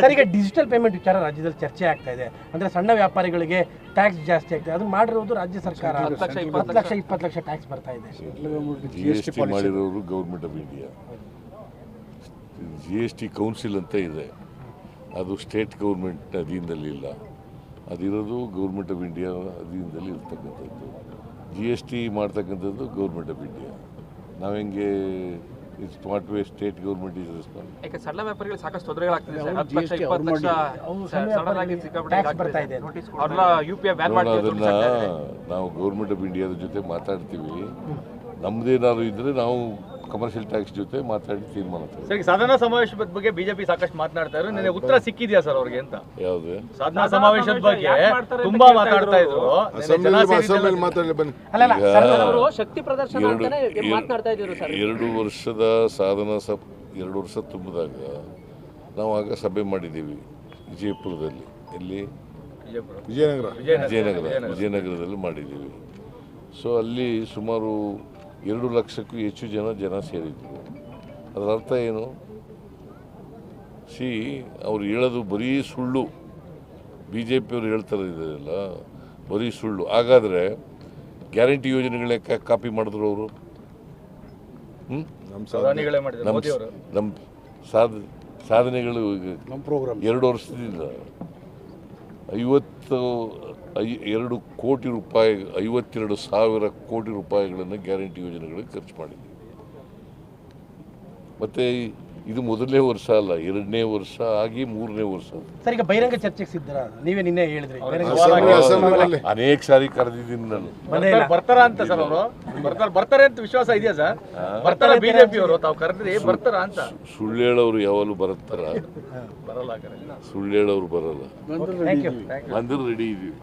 Sir, ಈಗ digital payment ವಿಚಾರ ರಾಜ್ಯದಲ್ಲಿ ಚರ್ಚೆ ಆಗ್ತಾ ಇದೆ. ಅಂದ್ರೆ ಸಣ್ಣ ವ್ಯಾಪಾರಿಗಳಿಗೆ ಟ್ಯಾಕ್ಸ್ ಜಾಸ್ತಿ ಆಗ್ತದೆ. ಅದನ್ನ ಮಾಡಿರೋದು ರಾಜ್ಯ ಸರ್ಕಾರ. 10 ಲಕ್ಷ 20 ಲಕ್ಷ ಟ್ಯಾಕ್ಸ್ ಬರ್ತಾ ಇದೆ. GST ಮಾಡಿರೋರು government of India. GST council ಅಂತ ಇದೆ, ಅದು ಸ್ಟೇಟ್ ಗೌರ್ಮೆಂಟ್ ಅಧೀನದಲ್ಲಿ ಇಲ್ಲ, ಅದಿರೋದು ಗೌರ್ಮೆಂಟ್ ಆಫ್ ಇಂಡಿಯಾ ಅಧೀನದಲ್ಲಿ ಇರ್ತಕ್ಕಂಥದ್ದು. GST ಮಾಡ್ತಕ್ಕಂಥದ್ದು ಗೌರ್ಮೆಂಟ್ ಆಫ್ ಇಂಡಿಯಾ. ನಾವು ಹೆಂಗೆ it's what way state government is responsible. ಯಾಕೆ ಸಣ್ಣ ವ್ಯಾಪಾರಿಗಳು ಸಾಕಷ್ಟು ತೊಂದರೆಗಳಾಗ್ತದೆ ಸರ್. 10 ಲಕ್ಷ 20 ಲಕ್ಷ ಸಡನ್ನಾಗಿ ಟ್ಯಾಕ್ಸ್ ಬರ್ತಾ ಇದೆ. ಅವ್ರನ್ನ UPI ಬ್ಯಾನ್ ಮಾಡಿ ಅದನ್ನ ನಾವು ಗೌರ್ಮೆಂಟ್ ಆಫ್ ಇಂಡಿಯಾದ ಜೊತೆ ಮಾತಾಡ್ತೀವಿ. ನಮ್ದೇನಾದ್ರು ಇದ್ರೆ ನಾವು ಕಮರ್ಷಿಯಲ್ ಟ್ಯಾಕ್ಸ್ ಜೊತೆ ಮಾತಾಡಿ ತೀರ್ಮಾನ ತಗೊಳ್ತೀವಿ. ಸರ್, ಸಾಧನಾ ಸಮಾವೇಶದ ಬಗ್ಗೆ ಬಿಜೆಪಿ ಸಾಕಷ್ಟು ಮಾತಾಡ್ತಾ ಇದ್ರು. ನನಗೆ ಉತ್ತರ ಸಿಕ್ಕಿದ್ಯಾ ಸರ್ ಅವ್ರಿಗೆ ಅಂತ? ಯಾವ್ದು ಸಾಧನಾ ಸಮಾವೇಶದ ಬಗ್ಗೆ ತುಂಬಾ ಮಾತಾಡ್ತಾ ಇದ್ರು. ಅಲ್ಲ, ಶಕ್ತಿ ಪ್ರದರ್ಶನ ಅಂತಾನೆ ಮಾತನಾಡ್ತಾ ಇದ್ರು ಸರ್. 2 ವರ್ಷದ ಸಾಧನಾ 2 ವರ್ಷ ತುಂಬಿದಾಗ ನಾವು ಆಗ ಸಭೆ ಮಾಡಿದ್ದೀವಿ ವಿಜಯಪುರದಲ್ಲಿ. ಎಲ್ಲಿ? ವಿಜಯನಗರದಲ್ಲಿ ಮಾಡಿದ್ದೀವಿ. ಸೊ ಅಲ್ಲಿ ಸುಮಾರು 2 ಲಕ್ಷಕ್ಕೂ ಹೆಚ್ಚು ಜನ ಸೇರಿದ್ರು. ಅದರ ಅರ್ಥ ಏನು? ಅವ್ರು ಹೇಳೋದು ಬರೀ ಸುಳ್ಳು. BJP ಅವ್ರು ಹೇಳ್ತಾರೆ ಇದೆಲ್ಲ ಬರೀ ಸುಳ್ಳು. ಹಾಗಾದರೆ ಗ್ಯಾರಂಟಿ ಯೋಜನೆಗಳೇ ಕಾಪಿ ಮಾಡಿದ್ರು ಅವರು. ನಮ್ಮ ಸಾಧನೆಗಳು 2 ವರ್ಷದಿಂದ 52 ಕೋಟಿ ರೂಪಾಯಿ, 52,000 ಕೋಟಿ ರೂಪಾಯಿಗಳನ್ನು ಗ್ಯಾರಂಟಿ ಯೋಜನೆಗಳಿಗೆ ಖರ್ಚು ಮಾಡಿದ್ದೀವಿ. ಮತ್ತು ಇದು ಮೊದಲನೇ ವರ್ಷ ಅಲ್ಲ, 2ನೇ ವರ್ಷ ಆಗಿ 3ನೇ ವರ್ಷ. ಸರ್, ಈಗ ಬಹಿರಂಗ ಚರ್ಚೆಗೆ ಸಿದ್ಧರ? ನೀವೇ ನಿನ್ನೆ ಹೇಳಿದ್ರಿ ಅನೇಕ ಸಾರಿ ಕರೆದಿದ್ದೀನಿ ನಾನು. ಬರ್ತಾರ ಅಂತ ಸರ್ ಅವರು? ಬರ್ತಾರೆ ಅಂತ ವಿಶ್ವಾಸ ಇದೆಯಾ ಸರ್? ಬರ್ತಾರ ಬಿಜೆಪಿ ಅವರು? ತಾವು ಕರೆದ್ರಿ ಬರ್ತಾರ ಅಂತ? ಸುಳ್ಳು ಹೇಳೋರು ಯಾವಾಗಲೂ ಬರುತ್ತಾರ? ಬರಲ್ಲ. ಸುಳ್ಳು ಹೇಳೋರು ಬರಲ್ಲ. Thank you. ಬಂದ್ರೆ ರೆಡಿ ಇದೀವಿ.